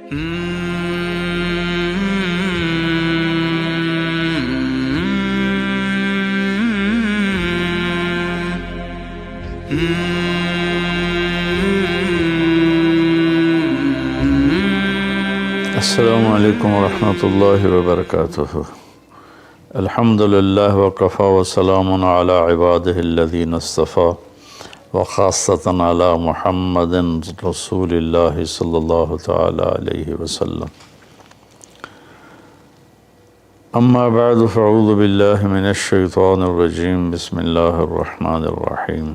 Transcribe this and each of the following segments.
السلام علیکم ورحمۃ اللہ وبرکاتہ۔ الحمدللہ وکفی وسلام علی عبادہ الذین اصطفیٰ وخاصۃ علی محمد رسول اللہ صلی اللہ تعالی علیہ وسلم۔ اما بعد فاعوذ باللہ من الشیطان الرجیم، بسم اللہ الرحمن الرحیم۔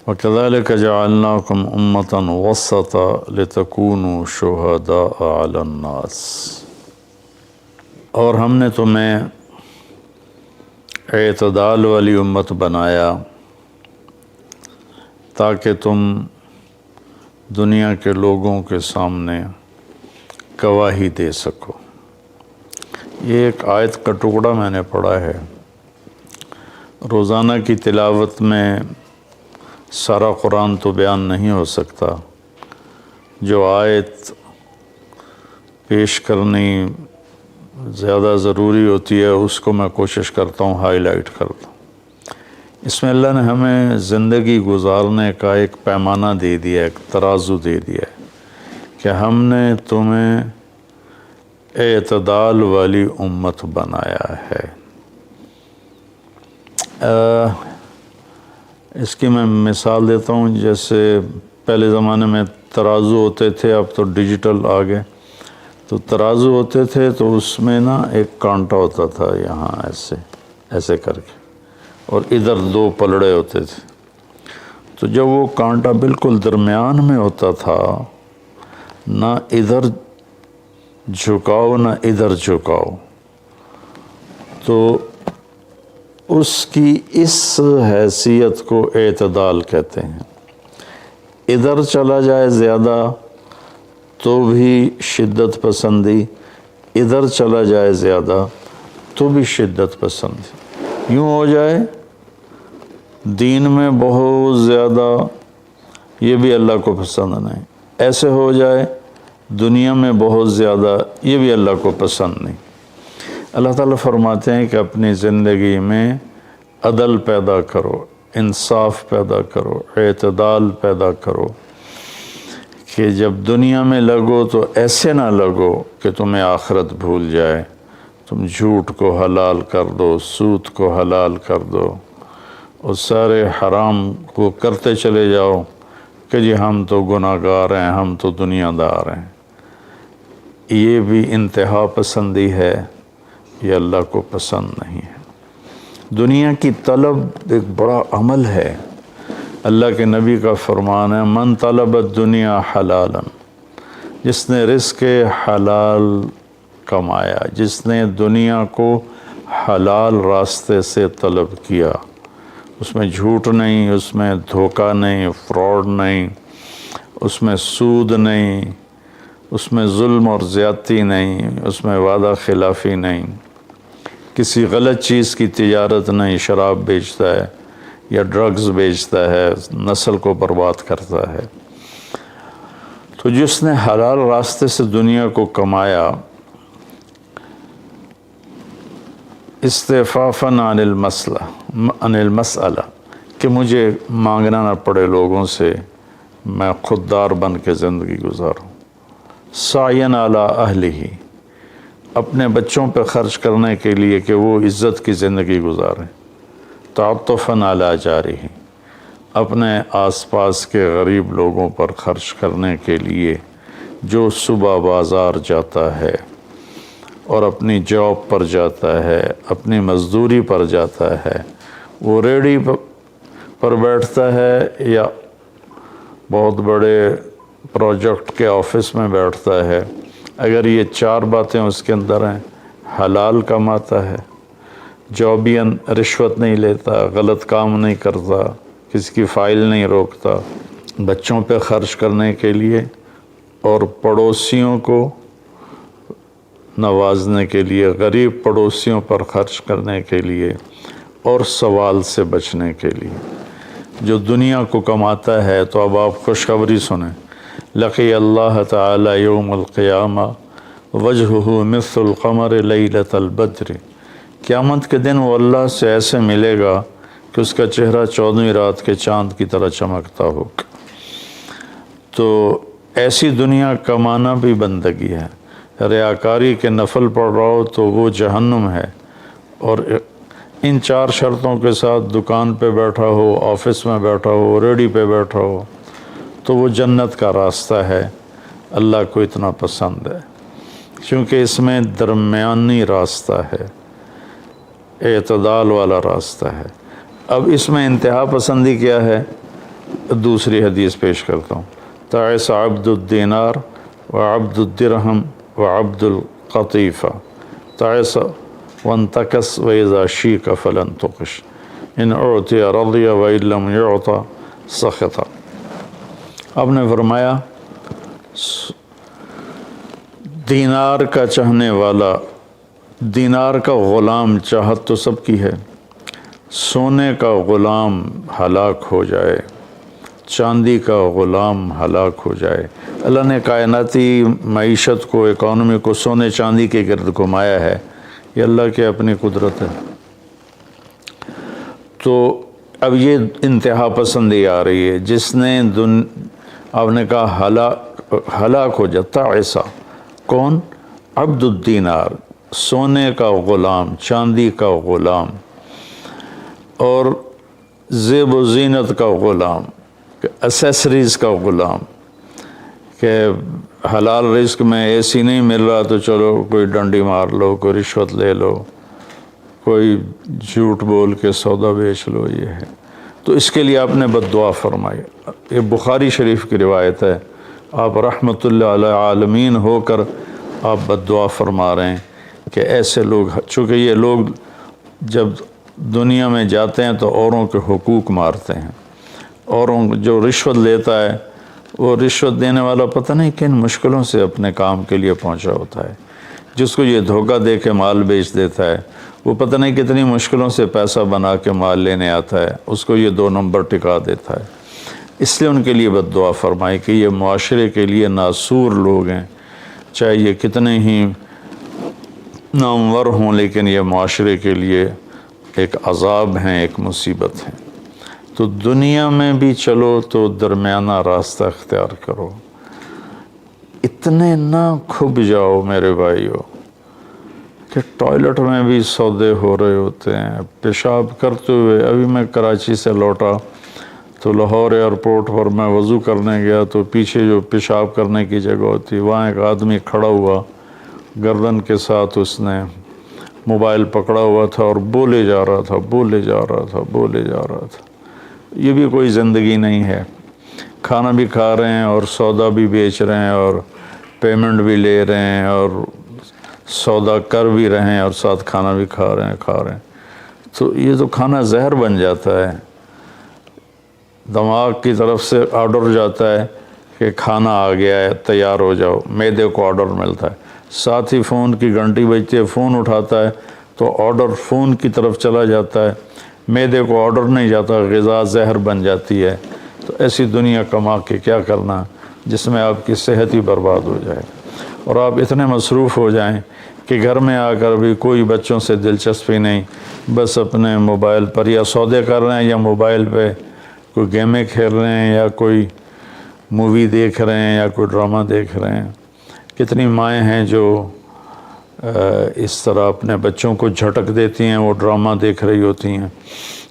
وَكَذَلِكَ جَعَلْنَاكُمْ أُمَّةً وَسَطًا لِتَكُونُوا شُهَدَاءَ عَلَى النَّاسِ، اور ہم نے تمہیں اعتدال والی امت بنایا تاکہ تم دنیا کے لوگوں کے سامنے گواہی دے سکو۔ یہ ایک آیت کا ٹکڑا میں نے پڑھا ہے۔ روزانہ کی تلاوت میں سارا قرآن تو بیان نہیں ہو سکتا، جو آیت پیش کرنی زیادہ ضروری ہوتی ہے اس کو میں کوشش کرتا ہوں ہائی لائٹ کر دوں۔ اس میں اللہ نے ہمیں زندگی گزارنے کا ایک پیمانہ دے دیا، ایک ترازو دے دیا ہے کہ ہم نے تمہیں اعتدال والی امت بنایا ہے۔ اس کی میں مثال دیتا ہوں، جیسے پہلے زمانے میں ترازو ہوتے تھے، اب تو ڈیجیٹل آ گئے۔ تو ترازو ہوتے تھے تو اس میں نا ایک کانٹا ہوتا تھا یہاں ایسے کر کے، اور ادھر دو پلڑے ہوتے تھے۔ تو جب وہ کانٹا بالکل درمیان میں ہوتا تھا، نہ ادھر جھکاؤ نہ ادھر جھکاؤ، تو اس کی اس حیثیت کو اعتدال کہتے ہیں۔ ادھر چلا جائے زیادہ تو بھی شدت پسندی، ادھر چلا جائے زیادہ تو بھی شدت پسندی۔ یوں ہو جائے دین میں بہت زیادہ، یہ بھی اللہ کو پسند نہیں۔ ایسے ہو جائے دنیا میں بہت زیادہ، یہ بھی اللہ کو پسند نہیں۔ اللہ تعالیٰ فرماتے ہیں کہ اپنی زندگی میں عدل پیدا کرو، انصاف پیدا کرو، اعتدال پیدا کرو، کہ جب دنیا میں لگو تو ایسے نہ لگو کہ تمہیں آخرت بھول جائے، تم جھوٹ کو حلال کر دو، سود کو حلال کر دو، اور سارے حرام کو کرتے چلے جاؤ کہ جی ہم تو گناہ گار ہیں، ہم تو دنیا دار ہیں۔ یہ بھی انتہا پسندی ہے، یہ اللہ کو پسند نہیں ہے۔ دنیا کی طلب ایک بڑا عمل ہے۔ اللہ کے نبی کا فرمان ہے، من طلب الدنیا حلالا، جس نے رزق حلال کمایا، جس نے دنیا کو حلال راستے سے طلب کیا، اس میں جھوٹ نہیں، اس میں دھوکہ نہیں، فراڈ نہیں، اس میں سود نہیں، اس میں ظلم اور زیادتی نہیں، اس میں وعدہ خلافی نہیں، کسی غلط چیز کی تجارت نہیں، شراب بیچتا ہے یا ڈرگز بیچتا ہے، نسل کو برباد کرتا ہے۔ تو جس نے حلال راستے سے دنیا کو کمایا، استعفافاً عن المسئلہ، کہ مجھے مانگنا نہ پڑے لوگوں سے، میں خوددار بن کے زندگی گزاروں۔ سعیاً علی اہلہ، اپنے بچوں پہ خرچ کرنے کے لیے کہ وہ عزت کی زندگی گزاریں۔ تعطفاً علی جارہ، اپنے آس پاس کے غریب لوگوں پر خرچ کرنے کے لیے جو صبح بازار جاتا ہے اور اپنی جاب پر جاتا ہے، اپنی مزدوری پر جاتا ہے، وہ ریڑھی پر بیٹھتا ہے یا بہت بڑے پروجیکٹ کے آفس میں بیٹھتا ہے، اگر یہ چار باتیں اس کے اندر ہیں، حلال کماتا ہے، جابین رشوت نہیں لیتا، غلط کام نہیں کرتا، کسی کی فائل نہیں روکتا، بچوں پہ خرچ کرنے کے لیے اور پڑوسیوں کو نوازنے کے لیے، غریب پڑوسیوں پر خرچ کرنے کے لیے، اور سوال سے بچنے کے لیے۔ جو دنیا کو کماتا ہے تو اب آپ خوشخبری سنیں، لقی اللہ تعالی یوم القیامہ وجہہ مثل القمر لیلۃ البدر، قیامت کے دن وہ اللہ سے ایسے ملے گا کہ اس کا چہرہ 14ویں رات کے چاند کی طرح چمکتا ہوگا۔ تو ایسی دنیا کمانا بھی بندگی ہے۔ ریاکاری کے نفل پڑھ رہا ہو تو وہ جہنم ہے، اور ان 4 شرطوں کے ساتھ دکان پہ بیٹھا ہو، آفس میں بیٹھا ہو، ریڈی پہ بیٹھا ہو تو وہ جنت کا راستہ ہے، اللہ کو اتنا پسند ہے، کیونکہ اس میں درمیانی راستہ ہے، اعتدال والا راستہ ہے۔ اب اس میں انتہا پسندی کیا ہے؟ دوسری حدیث پیش کرتا ہوں، تعس عبد الدینار وعبد الدرہم وعبد القطیفہ، تعس وانتکس وإذا شیک فلن تقش، ان اعطی رضی وإن لم یعط سخط۔ آپ نے فرمایا دینار کا چاہنے والا، دینار کا غلام چاہت تو سب کی ہے، سونے کا غلام ہلاک ہو جائے، چاندی کا غلام ہلاک ہو جائے۔ اللہ نے کائناتی معیشت کو، اکانومی کو سونے چاندی کے گرد گھمایا ہے، یہ اللہ کی اپنی قدرت ہے۔ تو اب یہ انتہا پسندی آ رہی ہے، جس نے آپ نے کہا ہلاک ہو جاتا ایسا، کون؟ عبد الدینار، سونے کا غلام، چاندی کا غلام، اور زیب و زینت کا غلام، اسیسریز کا غلام، کہ حلال رزق میں ایسی نہیں مل رہا تو چلو کوئی ڈنڈی مار لو، کوئی رشوت لے لو، کوئی جھوٹ بول کے سودا بیچ لو، یہ ہے۔ تو اس کے لیے آپ نے بد دعا فرمائی۔ یہ بخاری شریف کی روایت ہے، آپ رحمت اللہ علیہ عالمین ہو کر آپ بد دعا فرما رہے ہیں کہ ایسے لوگ، چونکہ یہ لوگ جب دنیا میں جاتے ہیں تو اوروں کے حقوق مارتے ہیں، اوروں جو رشوت لیتا ہے، وہ رشوت دینے والا پتہ نہیں کن مشکلوں سے اپنے کام کے لیے پہنچا ہوتا ہے، جس کو یہ دھوکہ دے کے مال بیچ دیتا ہے، وہ پتہ نہیں کتنی مشکلوں سے پیسہ بنا کے مال لینے آتا ہے، اس کو یہ 2 نمبر ٹکا دیتا ہے۔ اس لیے ان کے لیے بد دعا فرمائی کہ یہ معاشرے کے لیے ناسور لوگ ہیں، چاہے یہ کتنے ہی نامور ہوں، لیکن یہ معاشرے کے لیے ایک عذاب ہیں، ایک مصیبت ہے۔ تو دنیا میں بھی چلو تو درمیانہ راستہ اختیار کرو، اتنے نہ کھب جاؤ میرے بھائیو کہ ٹوائلٹ میں بھی سودے ہو رہے ہوتے ہیں، پیشاب کرتے ہوئے۔ ابھی میں کراچی سے لوٹا تو لاہور ایئرپورٹ پر میں وضو کرنے گیا تو پیچھے جو پیشاب کرنے کی جگہ ہوتی، وہاں ایک آدمی کھڑا ہوا، گردن کے ساتھ اس نے موبائل پکڑا ہوا تھا اور بولے جا رہا تھا، بولے جا رہا تھا، بولے جا رہا تھا۔ یہ بھی کوئی زندگی نہیں ہے، کھانا بھی کھا رہے ہیں اور سودا بھی بیچ رہے ہیں اور پیمنٹ بھی لے رہے ہیں اور سودا کر بھی رہے ہیں اور ساتھ کھانا بھی کھا رہے ہیں۔ تو یہ تو کھانا زہر بن جاتا ہے، دماغ کی طرف سے آرڈر جاتا ہے کہ کھانا آ گیا ہے، تیار ہو جاؤ، معدے کو آرڈر ملتا ہے، ساتھ ہی فون کی گھنٹی بجتی ہے، فون اٹھاتا ہے تو آرڈر فون کی طرف چلا جاتا ہے، معدے کو آرڈر نہیں جاتا، غذا زہر بن جاتی ہے۔ تو ایسی دنیا کما کے کیا کرنا جس میں آپ کی صحت ہی برباد ہو جائے اور آپ اتنے مصروف ہو جائیں کہ گھر میں آ کر بھی کوئی بچوں سے دلچسپی نہیں، بس اپنے موبائل پر یا سودے کر رہے ہیں یا موبائل پہ کوئی گیمیں کھیل رہے ہیں یا کوئی مووی دیکھ رہے ہیں یا کوئی ڈرامہ دیکھ رہے ہیں۔ کتنی مائیں ہیں جو اس طرح اپنے بچوں کو جھٹک دیتی ہیں، وہ ڈرامہ دیکھ رہی ہوتی ہیں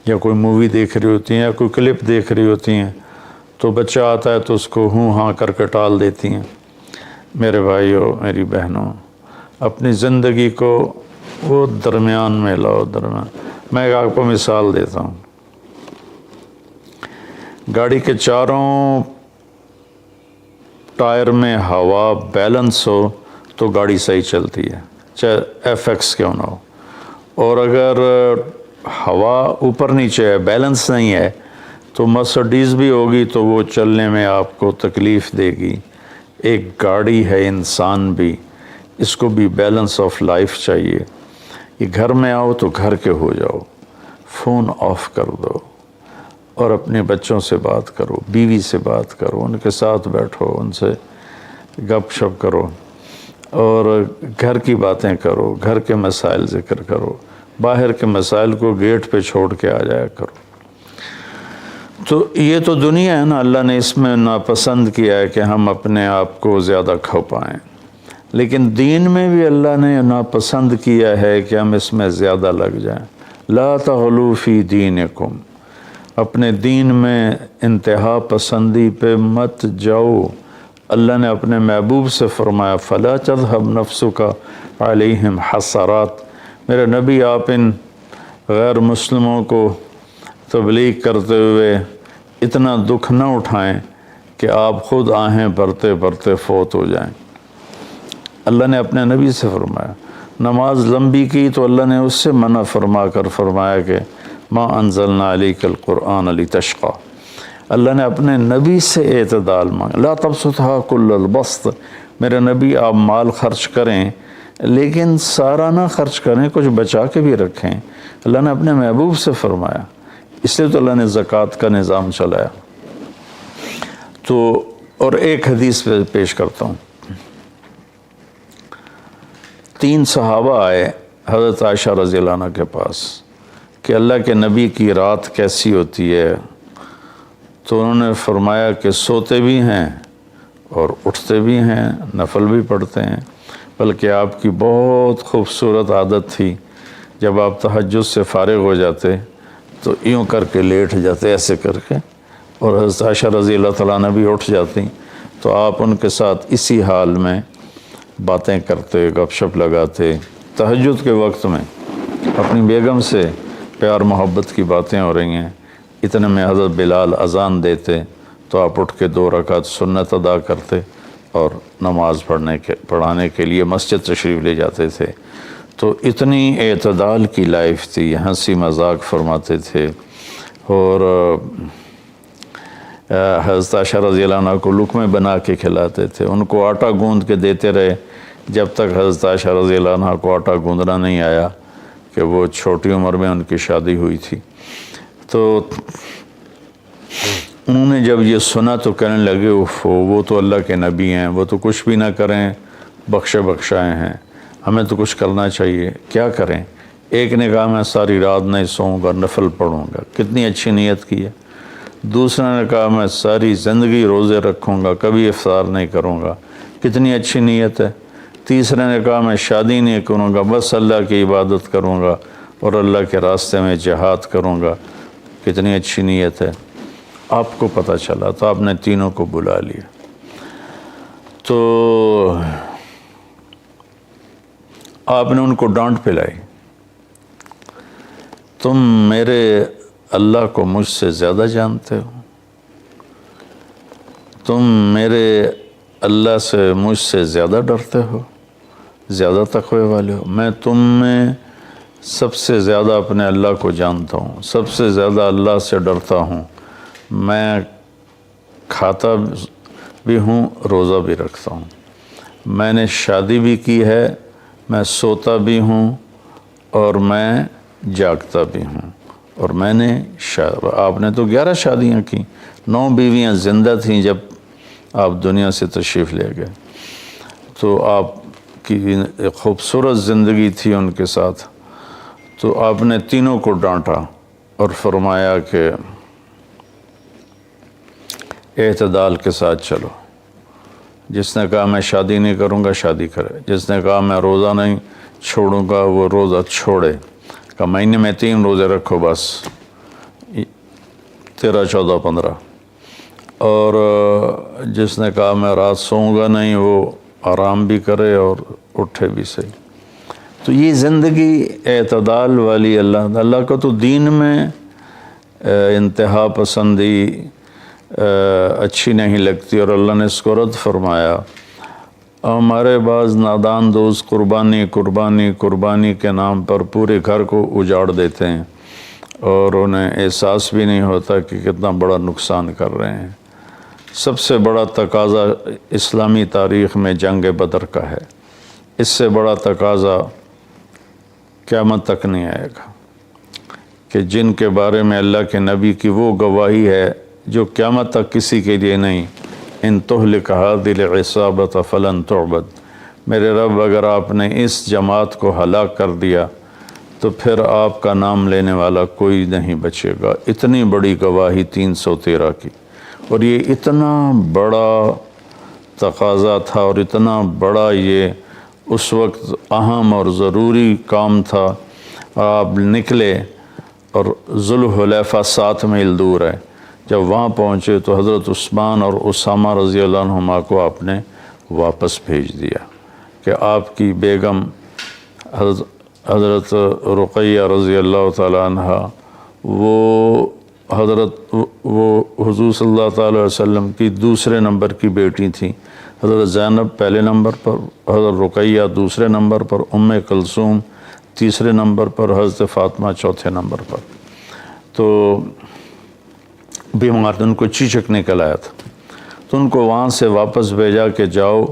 یا کوئی مووی دیکھ رہی ہوتی ہیں یا کوئی کلپ دیکھ رہی ہوتی ہیں، تو بچہ آتا ہے تو اس کو ہوں ہاں کر کے ٹال دیتی ہیں۔ میرے بھائیو، میری بہنوں، اپنی زندگی کو وہ درمیان میں لاؤ، درمیان۔ میں آپ کو مثال دیتا ہوں، گاڑی کے چاروں ٹائر میں ہوا بیلنس ہو تو گاڑی صحیح چلتی ہے، چاہے ایف ایکس کیوں نہ ہو، اور اگر ہوا اوپر نیچے ہے، بیلنس نہیں ہے، تو مرسڈیز بھی ہوگی تو وہ چلنے میں آپ کو تکلیف دے گی۔ ایک گاڑی ہے، انسان بھی، اس کو بھی بیلنس آف لائف چاہیے۔ یہ گھر میں آؤ تو گھر کے ہو جاؤ، فون آف کر دو، اور اپنے بچوں سے بات کرو، بیوی سے بات کرو، ان کے ساتھ بیٹھو، ان سے گپ شپ کرو، اور گھر کی باتیں کرو، گھر کے مسائل ذکر کرو، باہر کے مسائل کو گیٹ پہ چھوڑ کے آ جایا کرو۔ تو یہ تو دنیا ہے نا، اللہ نے اس میں ناپسند کیا ہے کہ ہم اپنے آپ کو زیادہ کھو پائیں، لیکن دین میں بھی اللہ نے ناپسند کیا ہے کہ ہم اس میں زیادہ لگ جائیں۔ لا تغلو فی دینکم، اپنے دین میں انتہا پسندی پہ مت جاؤ۔ اللہ نے اپنے محبوب سے فرمایا فلا تذهب نفسك علیہم حسرات، میرے نبی آپ ان غیر مسلموں کو تبلیغ کرتے ہوئے اتنا دکھ نہ اٹھائیں کہ آپ خود آہیں بھرتے بھرتے فوت ہو جائیں۔ اللہ نے اپنے نبی سے فرمایا، نماز لمبی کی تو اللہ نے اس سے منع فرما کر فرمایا کہ ما انزلنا علیک القرآن لتشقی۔ اللہ نے اپنے نبی سے اعتدال مانگا، لا تبسطھا کل البسط، میرے نبی آپ مال خرچ کریں لیکن سارا نہ خرچ کریں، کچھ بچا کے بھی رکھیں۔ اللہ نے اپنے محبوب سے فرمایا، اس لیے تو اللہ نے زکوٰۃ کا نظام چلایا۔ تو اور ایک حدیث پہ پیش کرتا ہوں، 3 صحابہ آئے حضرت عائشہ رضی اللہ عنہ کے پاس کہ اللہ کے نبی کی رات کیسی ہوتی ہے، تو انہوں نے فرمایا کہ سوتے بھی ہیں اور اٹھتے بھی ہیں، نفل بھی پڑھتے ہیں، بلکہ آپ کی بہت خوبصورت عادت تھی، جب آپ تہجد سے فارغ ہو جاتے تو یوں کر کے لیٹ جاتے، ایسے کر کے، اور حضرت عائشہ رضی اللہ تعالیٰ عنہ بھی اٹھ جاتی تو آپ ان کے ساتھ اسی حال میں باتیں کرتے، گپ شپ لگاتے، تہجد کے وقت میں اپنی بیگم سے پیار محبت کی باتیں ہو رہی ہیں، اتنے میں حضرت بلال اذان دیتے تو آپ اٹھ کے 2 رکعت سنت ادا کرتے اور نماز پڑھانے کے لیے مسجد تشریف لے جاتے تھے۔ تو اتنی اعتدال کی لائف تھی، ہنسی مذاق فرماتے تھے، اور حضرت عائشہ رضی اللہ عنہ کو لقمے بنا کے کھلاتے تھے، ان کو آٹا گوندھ کے دیتے رہے جب تک حضرت عائشہ رضی اللہ عنہ کو آٹا گوندھنا نہیں آیا، کہ وہ چھوٹی عمر میں ان کی شادی ہوئی تھی۔ تو انہوں نے جب یہ سنا تو کہنے لگے وہ تو اللہ کے نبی ہیں، وہ تو کچھ بھی نہ کریں، بخشے بخشائے ہیں، ہمیں تو کچھ کرنا چاہیے، کیا کریں؟ ایک نے کہا میں ساری رات نہیں سوؤں گا، نفل پڑھوں گا، کتنی اچھی نیت کی ہے۔ دوسرے نے کہا میں ساری زندگی روزے رکھوں گا، کبھی افطار نہیں کروں گا، کتنی اچھی نیت ہے۔ تیسرے نے کہا میں شادی نہیں کروں گا، بس اللہ کی عبادت کروں گا اور اللہ کے راستے میں جہاد کروں گا، کتنی اچھی نیت ہے۔ آپ کو پتہ چلا تو آپ نے تینوں کو بلا لیا۔ تو آپ نے ان کو ڈانٹ پلائی، تم میرے اللہ کو مجھ سے زیادہ جانتے ہو، تم میرے اللہ سے مجھ سے زیادہ ڈرتے ہو، زیادہ تقوی والے ہو، میں تم میں سب سے زیادہ اپنے اللہ کو جانتا ہوں، سب سے زیادہ اللہ سے ڈرتا ہوں، میں کھاتا بھی ہوں، روزہ بھی رکھتا ہوں، میں نے شادی بھی کی ہے، میں سوتا بھی ہوں اور میں جاگتا بھی ہوں، اور میں نے آپ نے تو 11 شادیاں کی، 9 بیویاں زندہ تھیں جب آپ دنیا سے تشریف لے گئے، تو آپ کی ایک خوبصورت زندگی تھی ان کے ساتھ۔ تو آپ نے تینوں کو ڈانٹا اور فرمایا کہ اعتدال کے ساتھ چلو، جس نے کہا میں شادی نہیں کروں گا شادی کرے، جس نے کہا میں روزہ نہیں چھوڑوں گا وہ روزہ چھوڑے، کہ مہینے میں 3 روزے رکھو بس، 13، 14، 15، اور جس نے کہا میں رات سوؤں گا نہیں وہ آرام بھی کرے اور اٹھے بھی صحیح۔ تو یہ زندگی اعتدال والی اللہ کو تو دین میں انتہا پسندی اچھی نہیں لگتی، اور اللہ نے اس کو رد فرمایا۔ ہمارے بعض نادان دوست قربانی کے نام پر پورے گھر کو اجاڑ دیتے ہیں اور انہیں احساس بھی نہیں ہوتا کہ کتنا بڑا نقصان کر رہے ہیں۔ سب سے بڑا تقاضا اسلامی تاریخ میں جنگ بدر کا ہے، اس سے بڑا تقاضا قیامت تک نہیں آئے گا کہ جن کے بارے میں اللہ کے نبی کی وہ گواہی ہے جو قیامت تک کسی کے لیے نہیں، ان تہلک هذه العصابۃ فلن تعبد، میرے رب اگر آپ نے اس جماعت کو ہلاک کر دیا تو پھر آپ کا نام لینے والا کوئی نہیں بچے گا۔ اتنی بڑی گواہی 313 کی، اور یہ اتنا بڑا تقاضا تھا اور اتنا بڑا یہ اس وقت اہم اور ضروری کام تھا۔ آپ نکلے اور ذوالحلیفہ 7 میل دور ہے، جب وہاں پہنچے تو حضرت عثمان اور اسامہ رضی اللہ عنہما کو آپ نے واپس بھیج دیا کہ آپ کی بیگم حضرت رقیہ رضی اللہ تعالی عنہ وہ حضور صلی اللہ تعالی علیہ وسلم کی دوسرے نمبر کی بیٹی تھیں۔ حضرت زینب پہلے نمبر پر، حضرت رقیہ دوسرے نمبر پر، ام کلثوم تیسرے نمبر پر، حضرت فاطمہ چوتھے نمبر پر۔ تو بیمار ان کو چیچک نکل آیا تھا، تو ان کو وہاں سے واپس بھیجا کہ جاؤ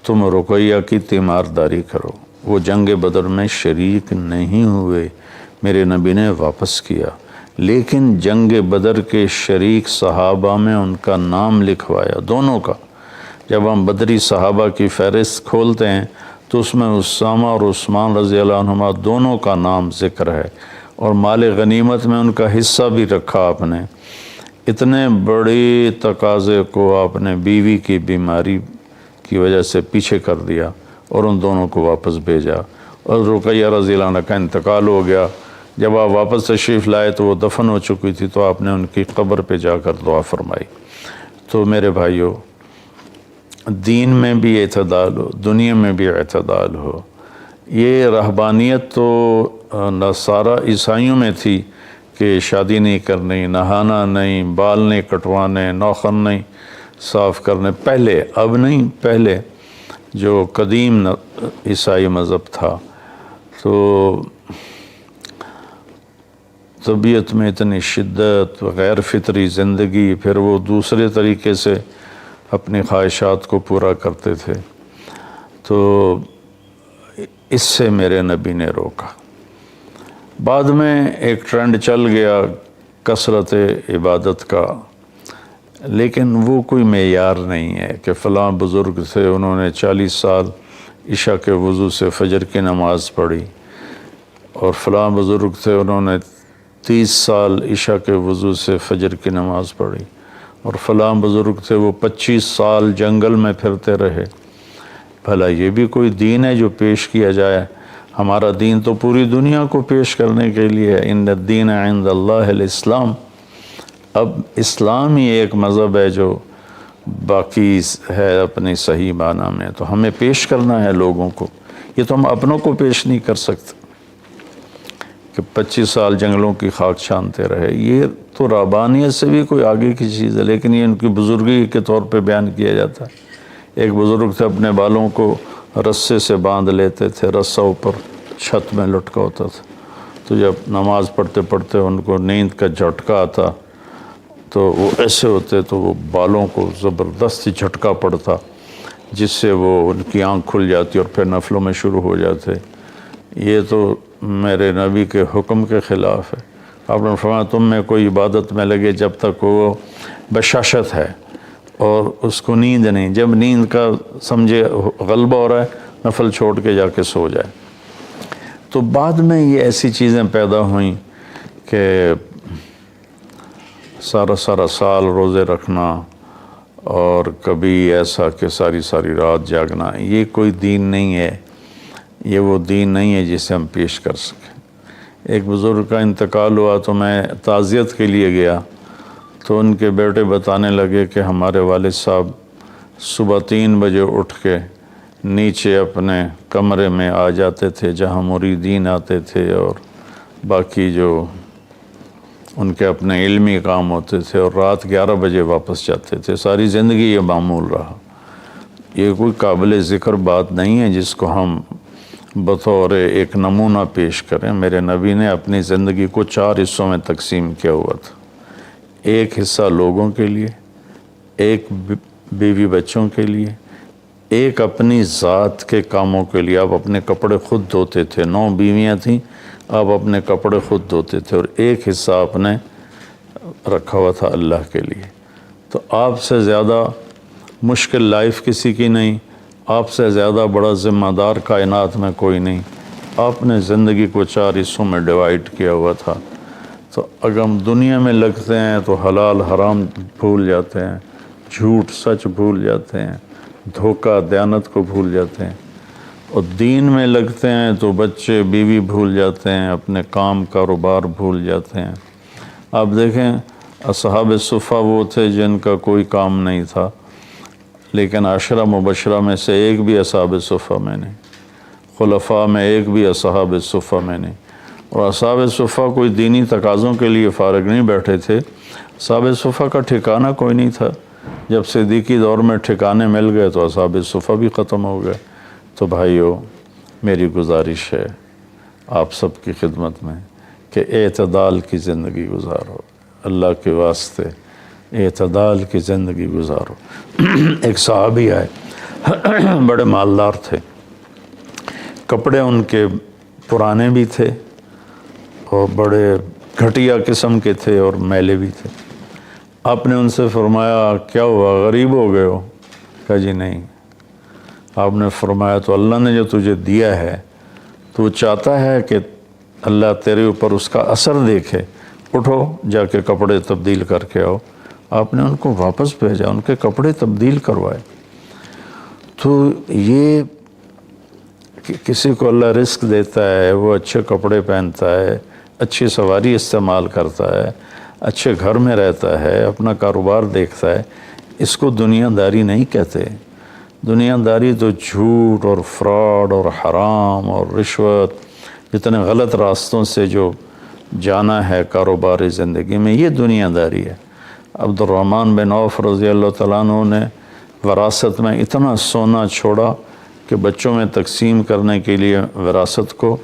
تم رقیہ کی تیمارداری کرو۔ وہ جنگ بدر میں شریک نہیں ہوئے، میرے نبی نے واپس کیا، لیکن جنگ بدر کے شریک صحابہ میں ان کا نام لکھوایا، دونوں کا۔ جب ہم بدری صحابہ کی فہرست کھولتے ہیں تو اس میں اسامہ اور عثمان رضی اللہ عنہما دونوں کا نام ذکر ہے، اور مال غنیمت میں ان کا حصہ بھی رکھا آپ نے۔ اتنے بڑے تقاضے کو آپ نے بیوی کی بیماری کی وجہ سے پیچھے کر دیا اور ان دونوں کو واپس بھیجا، اور رقیہ رضی اللہ عنہ کا انتقال ہو گیا۔ جب آپ واپس تشریف لائے تو وہ دفن ہو چکی تھی، تو آپ نے ان کی قبر پہ جا کر دعا فرمائی۔ تو میرے بھائیو، دین میں بھی اعتدال ہو، دنیا میں بھی اعتدال ہو۔ یہ رہبانیت تو نصارہ عیسائیوں میں تھی کہ شادی نہیں کرنی، نہانا نہیں، بال نہیں کٹوانے، ناخن نہیں صاف کرنے، پہلے، اب نہیں، پہلے جو قدیم عیسائی مذہب تھا۔ تو طبیعت میں اتنی شدت، غیر فطری زندگی، پھر وہ دوسرے طریقے سے اپنی خواہشات کو پورا کرتے تھے، تو اس سے میرے نبی نے روکا۔ بعد میں ایک ٹرینڈ چل گیا کثرت عبادت کا، لیکن وہ کوئی معیار نہیں ہے کہ فلاں بزرگ تھے، انہوں نے 40 سال عشاء کے وضو سے فجر کی نماز پڑھی، اور فلاں بزرگ تھے انہوں نے 30 سال عشاء کے وضو سے فجر کی نماز پڑھی، اور فلاں بزرگ تھے وہ 25 سال جنگل میں پھرتے رہے۔ بھلا یہ بھی کوئی دین ہے جو پیش کیا جائے؟ ہمارا دین تو پوری دنیا کو پیش کرنے کے لیے ہے۔ ان الدین عند اللہ الاسلام۔ اب اسلام ہی ایک مذہب ہے جو باقی ہے اپنی صحیح معنی میں، تو ہمیں پیش کرنا ہے لوگوں کو، یہ تو ہم اپنوں کو پیش نہیں کر سکتے کہ 25 سال جنگلوں کی خاک چھانتے رہے۔ یہ تو رہبانیت سے بھی کوئی آگے کی چیز ہے، لیکن یہ ان کی بزرگی کے طور پہ بیان کیا جاتا ہے۔ ایک بزرگ تھے، اپنے بالوں کو رسے سے باندھ لیتے تھے، رسہ اوپر چھت میں لٹکا ہوتا تھا، تو جب نماز پڑھتے پڑھتے ان کو نیند کا جھٹکا آتا تو وہ ایسے ہوتے تو وہ بالوں کو زبردستی جھٹکا پڑتا، جس سے وہ ان کی آنکھ کھل جاتی اور پھر نفلوں میں شروع ہو جاتے۔ یہ تو میرے نبی کے حکم کے خلاف ہے۔ آپ نے فرمایا تم میں کوئی عبادت میں لگے جب تک وہ بشاشت ہے اور اس کو نیند نہیں، جب نیند کا سمجھے غلبہ ہو رہا ہے نفل چھوڑ کے جا کے سو جائے۔ تو بعد میں یہ ایسی چیزیں پیدا ہوئیں کہ سارا سال روزے رکھنا، اور کبھی ایسا کہ ساری رات جاگنا، یہ کوئی دین نہیں ہے، یہ وہ دین نہیں ہے جسے ہم پیش کر سکیں۔ ایک بزرگ کا انتقال ہوا تو میں تعزیت کے لیے گیا، تو ان کے بیٹے بتانے لگے کہ ہمارے والد صاحب صبح 3 بجے اٹھ کے نیچے اپنے کمرے میں آ جاتے تھے جہاں مریدین آتے تھے اور باقی جو ان کے اپنے علمی کام ہوتے تھے، اور رات 11 بجے واپس جاتے تھے۔ ساری زندگی یہ معمول رہا۔ یہ کوئی قابل ذکر بات نہیں ہے جس کو ہم بطور ایک نمونہ پیش کریں۔ میرے نبی نے اپنی زندگی کو 4 حصوں میں تقسیم کیا ہوا تھا۔ ایک حصہ لوگوں کے لیے، ایک بیوی بچوں کے لیے، ایک اپنی ذات کے کاموں کے لیے۔ آپ اپنے کپڑے خود دھوتے تھے، 9 بیویاں تھیں، آپ اپنے کپڑے خود دھوتے تھے اور ایک حصہ آپ نے رکھا ہوا تھا اللہ کے لیے۔ تو آپ سے زیادہ مشکل لائف کسی کی نہیں، آپ سے زیادہ بڑا ذمہ دار کائنات میں کوئی نہیں۔ آپ نے زندگی کو 4 حصوں میں ڈیوائیڈ کیا ہوا تھا۔ تو اگر ہم دنیا میں لگتے ہیں تو حلال حرام بھول جاتے ہیں، جھوٹ سچ بھول جاتے ہیں، دھوکہ دیانت کو بھول جاتے ہیں، اور دین میں لگتے ہیں تو بچے بیوی بھول جاتے ہیں، اپنے کام کاروبار بھول جاتے ہیں۔ آپ دیکھیں اصحاب صفہ وہ تھے جن کا کوئی کام نہیں تھا، لیکن 10 مبشرہ میں سے ایک بھی اصحاب صفہ میں نہیں، خلفاء میں ایک بھی اصحاب صفہ میں نہیں۔ اور اصحاب صفہ کوئی دینی تقاضوں کے لیے فارغ نہیں بیٹھے تھے، اصحاب صفہ کا ٹھکانہ کوئی نہیں تھا۔ جب صدیقی دور میں ٹھکانے مل گئے تو اصحاب صفہ بھی ختم ہو گئے۔ تو بھائیو، میری گزارش ہے آپ سب کی خدمت میں کہ اعتدال کی زندگی گزارو، اللہ کے واسطے اعتدال کی زندگی گزارو۔ ایک صحابی آئے، بڑے مالدار تھے، کپڑے ان کے پرانے بھی تھے اور بڑے گھٹیا قسم کے تھے اور میلے بھی تھے۔ آپ نے ان سے فرمایا کیا ہوا، غریب ہو گئے ہو؟ کہا جی نہیں۔ آپ نے فرمایا تو اللہ نے جو تجھے دیا ہے تو چاہتا ہے کہ اللہ تیرے اوپر اس کا اثر دیکھے، اٹھو جا کے کپڑے تبدیل کر کے آؤ۔ آپ نے ان کو واپس بھیجا، ان کے کپڑے تبدیل کروائے۔ تو یہ کہ کسی کو اللہ رزق دیتا ہے، وہ اچھے کپڑے پہنتا ہے، اچھی سواری استعمال کرتا ہے، اچھے گھر میں رہتا ہے، اپنا کاروبار دیکھتا ہے، اس کو دنیا داری نہیں کہتے۔ دنیا داری تو جھوٹ اور فراڈ اور حرام اور رشوت، جتنے غلط راستوں سے جو جانا ہے کاروباری زندگی میں، یہ دنیا داری ہے۔ عبد الرحمن بن عوف رضی اللہ تعالیٰ عنہ نے وراثت میں اتنا سونا چھوڑا کہ بچوں میں تقسیم کرنے کے لیے وراثت کو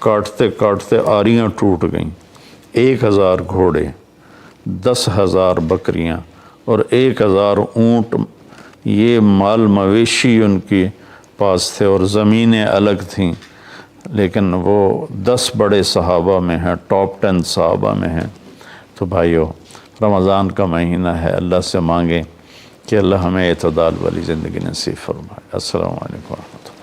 کاٹتے کاٹتے آریاں ٹوٹ گئیں۔ 1000 گھوڑے، 10,000 بکریاں اور 1000 اونٹ، یہ مال مویشی ان کے پاس تھے، اور زمینیں الگ تھیں، لیکن وہ 10 بڑے صحابہ میں ہیں، ٹاپ 10 صحابہ میں ہیں۔ تو بھائیو، رمضان کا مہینہ ہے، اللہ سے مانگیں کہ اللہ ہمیں اعتدال والی زندگی نصیب فرمائے۔ السلام علیکم ورحمۃ اللہ۔